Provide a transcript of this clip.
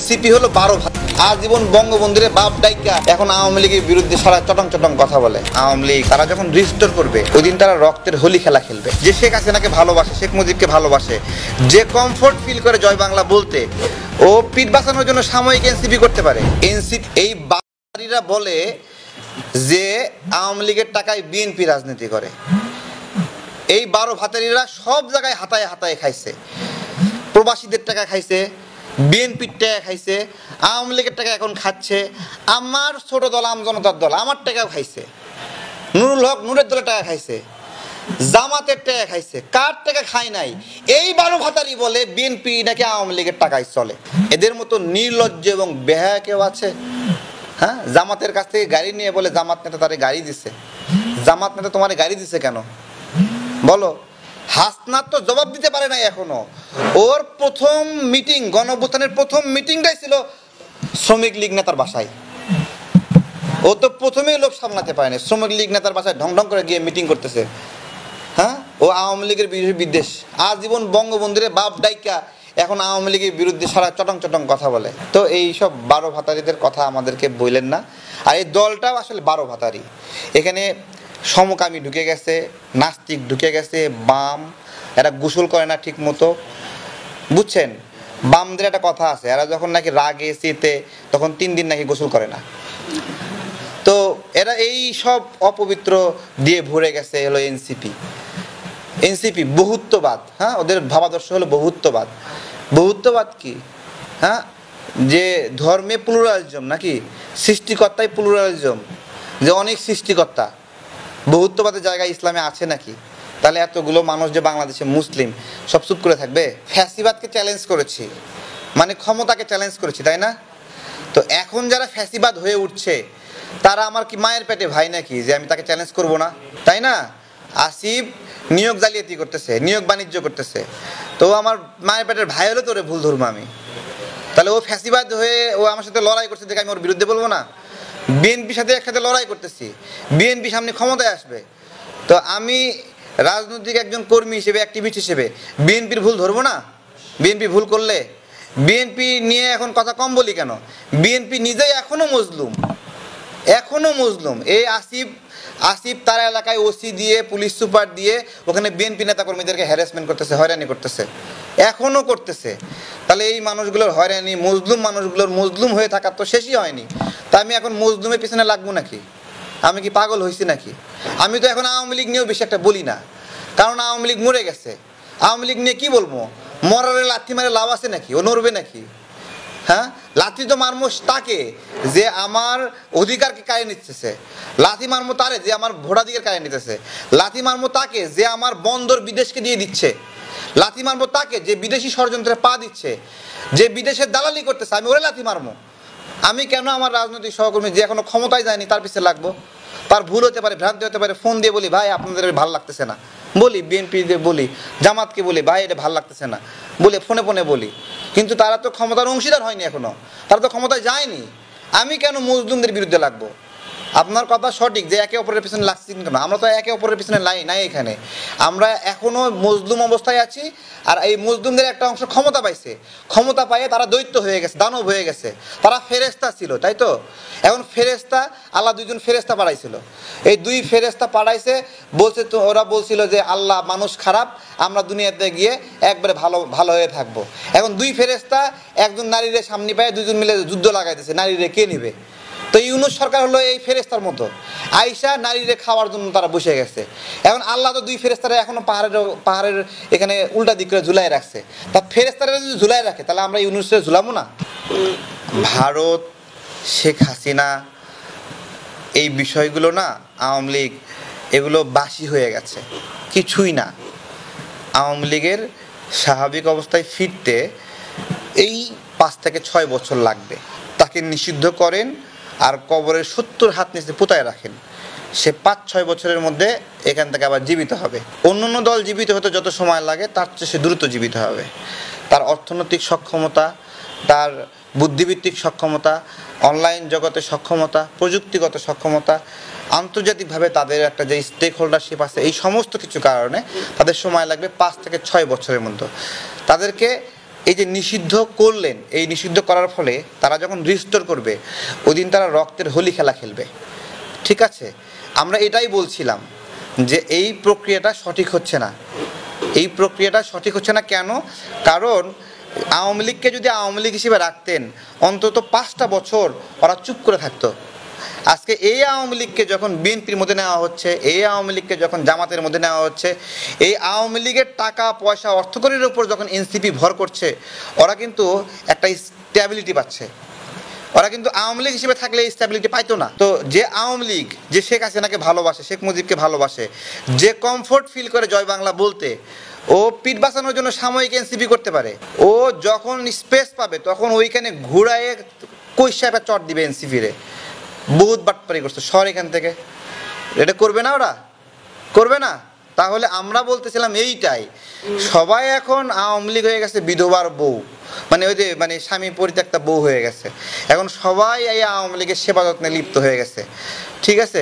NCP হলো 12 ভাই, আজীবন বঙ্গবন্ধুরে বাপ ডাইকা এখন আওয়ামী লীগের বিরুদ্ধে সারা চটং চটং কথা বলে। আওয়ামী লীগ তারা যখন রিস্টোর করবে ওই দিন তারা রক্তের হোলি খেলা খেলবে। যে শেখ হাসিনাকে ভালোবাসে, শেখ মুজিবকে ভালোবাসে, যে কমফোর্ট ফিল করে জয় বাংলা বলতে, ও পিঠ বাঁচানোর জন্য সাময়িক এনসিপি করতে পারে। এনসিপি এই বাড়িরা বলে যে আওয়ামী লীগের টাকায় বিএনপি রাজনীতি করে। এই 12 ভাতারিরা সব জায়গায় হাতায় হাতায় খাইছে, প্রবাসীদের টাকা খাইছে, বিএনপির টাকা খাইছে, আওয়ামী লীগের টাকা এখন খাচ্ছে, আমার ছোট দল আম জনতার দল আমার টাকাও খাইছে, নুরুল হক নুরের দলের টাকা খাইছে, জামাতের টাকা খাইছে, কার টাকা খায় নাই? এই 12 ভাতারি বলে বিএনপি নাকি আওয়ামী লীগের টাকায় চলে। এদের মতো নির্লজ্জ এবং বেহায়া কেউ আছে? হ্যাঁ, জামাতের কাছ থেকে গাড়ি নিয়ে বলে জামাত নেতা তারে গাড়ি দিছে। জামাত নেতা তোমার গাড়ি দিছে কেন বলো? হাসনাত তো জবাব দিতে পারে নাই এখনো। ওর প্রথম মিটিং, গণঅভ্যুত্থানের প্রথম মিটিংটাই ছিল শ্রমিক লীগ নেতার বাসায়। ও তো প্রথমেই লোক সামলাতে পারেনি, শ্রমিক লীগ নেতার বাসায় ঢং ঢং করে গিয়ে মিটিং করতেছে। হ্যাঁ, ও আওয়ামী লীগের বিদ্বেষ, আজীবন বঙ্গবন্ধুরে বাপ ডাইকা এখন আওয়ামী লীগের বিরুদ্ধে সারা চটং চটং কথা বলে। তো এই সব 12 ভাতারিদের কথা আমাদেরকে বললেন না। আর এই দলটাও আসলে 12 ভাতারি। এখানে সমকামী ঢুকে গেছে, নাস্তিক ঢুকে গেছে, বাম, এরা গোসল করে না ঠিক মতো, বুঝছেন? বামদের একটা কথা আছে, এরা যখন নাকি রাগে শীতে তখন 3 দিন নাকি গোসল করে না। তো এরা এই সব অপবিত্র দিয়ে ভরে গেছে হলো এনসিপি। এনসিপি বহুত্ববাদ। হ্যাঁ, ওদের ভাবাদর্শ হলো বহুত্ববাদ। বহুত্ববাদ কি? হ্যাঁ, যে ধর্মে প্লুরালিজম নাকি সৃষ্টিকর্তাই প্লুরালিজম, যে অনেক সৃষ্টিকর্তা। বহুত্ববাদের জায়গায় ইসলামে আছে নাকি? তাহলে এতগুলো মানুষ যে বাংলাদেশে মুসলিম সব চুপ করে থাকবে? ফ্যাসিবাদকে চ্যালেঞ্জ করেছি, মানে ক্ষমতাকে চ্যালেঞ্জ করেছি, তাই না? তো এখন যারা ফ্যাসিবাদ হয়ে উঠছে তারা আমার কি মায়ের পেটে ভাই নাকি যে আমি তাকে চ্যালেঞ্জ করব না? তাই না? আসিফ নিয়োগ জালিয়াতি করতেছে, নিয়োগ বাণিজ্য করতেছে, তো আমার মায়ের পেটের ভাই হলে তোরে ভুল ধরবো আমি? তাহলে ও ফ্যাসিবাদ হয়ে ও আমার সাথে লড়াই করছে দেখে আমি ওর বিরুদ্ধে বলবো না? বিএনপির সাথে একসাথে লড়াই করতেছি, বিএনপি সামনে ক্ষমতায় আসবে, তো আমি রাজনৈতিক একজন কর্মী হিসেবে, অ্যাক্টিভিস্ট হিসেবে বিএনপির ভুল ধরবো না? বিএনপি ভুল করলে বিএনপি নিয়ে এখন কথা কম বলি কেন? বিএনপি নিজেই এখনো মজলুম। এই আসিফ তার এলাকায় ওসি দিয়ে, পুলিশ সুপার দিয়ে ওখানে বিএনপি নেতা কর্মীদেরকে হ্যারাসমেন্ট করতেছে, হয়রানি করতেছে, এখনো করতেছে। তাহলে এই মানুষগুলোর হয়রানি, মানুষগুলোর মজলুম হয়ে থাকার তো শেষই হয়নি। তা আমি এখন মজলুমের পিছনে লাগবো নাকি? আমি কি পাগল হয়েছি নাকি? আমি তো এখন আওয়ামী লীগ নিয়েও বেশি একটা বলি না, কারণ আওয়ামী লীগ মরে গেছে। আওয়ামী লীগ নিয়ে কি বলবো? মরারে লাথি মারে লাভ আছে নাকি? ও নড়বে নাকি? হ্যাঁ, লাথি তো মারমো তাকে যে আমার অধিকারকে কাড়ে নিতেছে, লাথি মারমো তারে যে আমার ভোটাধিকার কাড়ে নিতেছে, লাথি মারমো তাকে যে আমার বন্দর বিদেশকে দিয়ে দিচ্ছে, লাথি মারমো তাকে যে বিদেশি ষড়যন্ত্রে পা দিচ্ছে, যে বিদেশের দালালি করতেছে, আমি ওরে লাথি মারমো। আমি কেন আমার রাজনৈতিক সহকর্মী যে এখনো ক্ষমতায় যায়নি তার পিছিয়ে লাগবো? তার ভুল হতে পারে, ভ্রান্তি হতে পারে, ফোন দিয়ে বলি ভাই আপনাদের ভালো লাগতেছে না, বলি বিএনপি দিয়ে বলি, জামাতকে বলি ভাই এটা ভালো লাগতেছে না, বলে ফোনে বলি। কিন্তু তারা তো ক্ষমতার অংশীদার হয়নি এখনো, তারা তো ক্ষমতায় যায়নি। আমি কেন মজলুমদের বিরুদ্ধে লাগবো? আপনার কথা সঠিক যে একে অপরের পিছনে লাগছি কেন? আমরা তো একে অপরের পিছনে নাই এখানে, আমরা এখনো মজলুম অবস্থায় আছি। আর এই মজলুমদের একটা অংশ ক্ষমতা পাইছে, ক্ষমতা পাইয়ে তারা দৈত্য হয়ে গেছে, দানব হয়ে গেছে। তারা ফেরেস্তা ছিল, তাই তো? এখন ফেরেস্তা, আল্লাহ 2জন ফেরেস্তা পাঠাইছিল। এই 2 ফেরেস্তা পাঠাইছে, বলছে তো, ওরা বলছিল যে আল্লাহ মানুষ খারাপ, আমরা দুনিয়াতে গিয়ে একবারে ভালো হয়ে থাকবো। এখন 2 ফেরেস্তা একজন নারীরে সামনে পায়, 2জন মিলে যুদ্ধ লাগাইতেছে নারীরে কে নিবে। তো ইউনূস সরকার হলো এই ফেরেস্তার মতো, আইসা নারীরে খাওয়ার জন্য তারা বসে গেছে। এখন আল্লাহ তো 2 ফেরেস্তারা এখনো পাহাড়ের এখানে উল্টা দিক করে ঝুলাই রাখছে। তা ফেরেস্তারা যদি ঝুলাই রাখে তাহলে আমরা ইউনূসের ঝুলাবো না? ভারত, শেখ হাসিনা, এই বিষয়গুলো না, আওয়ামী লীগ, এগুলো বাসি হয়ে গেছে, কিছুই না। আওয়ামী লীগের স্বাভাবিক অবস্থায় ফিরতে এই 5 থেকে 6 বছর লাগবে। তাকে নিষিদ্ধ করেন আর কবরের 70 হাত নিচে পুঁতায় রাখেন, সে 5-6 বছরের মধ্যে এখান থেকে আবার জীবিত হবে। অন্য দল জীবিত হতে যত সময় লাগে তার চেয়ে সে দ্রুত জীবিত হবে। তার অর্থনৈতিক সক্ষমতা, তার বুদ্ধিভিত্তিক সক্ষমতা, অনলাইন জগতের সক্ষমতা, প্রযুক্তিগত সক্ষমতা, আন্তর্জাতিকভাবে তাদের একটা যে স্টেক হোল্ডারশিপ আছে, এই সমস্ত কিছু কারণে তাদের সময় লাগবে 5 থেকে 6 বছরের মধ্যে। তাদেরকে এই যে নিষিদ্ধ করলেন, এই নিষিদ্ধ করার ফলে তারা যখন রিস্টোর করবে ওই দিন তারা রক্তের হোলি খেলা খেলবে। ঠিক আছে, আমরা এটাই বলছিলাম যে এই প্রক্রিয়াটা সঠিক হচ্ছে না। এই প্রক্রিয়াটা সঠিক হচ্ছে না কেন? কারণ আওয়ামী লীগকে যদি আওয়ামী লীগ হিসেবে রাখতেন অন্তত 5টা বছর ওরা চুপ করে থাকতো। আজকে এই আওয়ামী লীগকে যখন বিএনপির মধ্যে নেওয়া হচ্ছে, এই আওয়ামী লীগকে যখন জামাতের মধ্যে নেওয়া হচ্ছে, এই আওয়ামী লীগের টাকা পয়সা অর্থকরীর উপর যখন এনসিপি ভর করছে, ওরা কিন্তু একটা স্ট্যাবিলিটি পাচ্ছে। ওরা কিন্তু আওয়ামী লীগ হিসেবে থাকলে স্ট্যাবিলিটি পাইতো না। তো যে আওয়ামী লীগ যে শেখ হাসিনাকে ভালোবাসে, শেখ মুজিবকে ভালোবাসে, যে কমফোর্ট ফিল করে জয় বাংলা বলতে, ও পিঠ বাঁচানোর জন্য সাময়িক এনসিপি করতে পারে। ও যখন স্পেস পাবে তখন ওইখানে ঘুরায়ে কৈশাপে চট দিবে এনসিপিরে। বহুত বাটপারি করছে, সর এখান থেকে। এটা করবে না, ওরা করবে না। তাহলে আমরা বলতেছিলাম এইটাই, সবাই এখন আওয়ামী লীগ হয়ে গেছে বিধবার বউ, মানে ওই যে মানে স্বামী পরিত্যক্তা বউ হয়ে গেছে। এখন সবাই এই আওয়ামী লীগের সেবা যত্নে লিপ্ত হয়ে গেছে। ঠিক আছে।